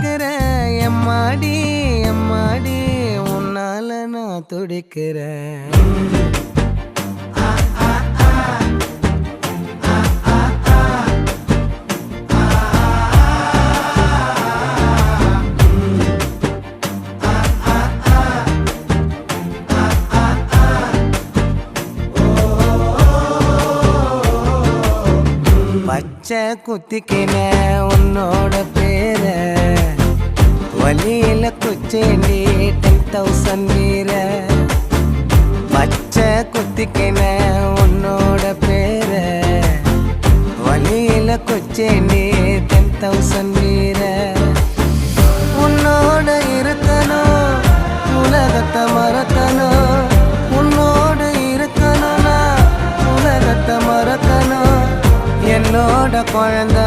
துடிக்கிறேன் எம்மாடி எம்மாடி உன்னால நான் துடிக்கிறேன். பச்சை குத்திக்கின உன்னோட பேர வலியில குச்சேண்டி 10,000 வீர. பச்சை குத்திக்கின உன்னோட பேர வலியில குச்சேண்டி 10,000 வீர. உன்னோட இருக்கணும் உலகத்தை மறக்கணும், உன்னோடு இருக்கணும்னா உலகத்தை மறக்கணும். என்னோட குழந்தை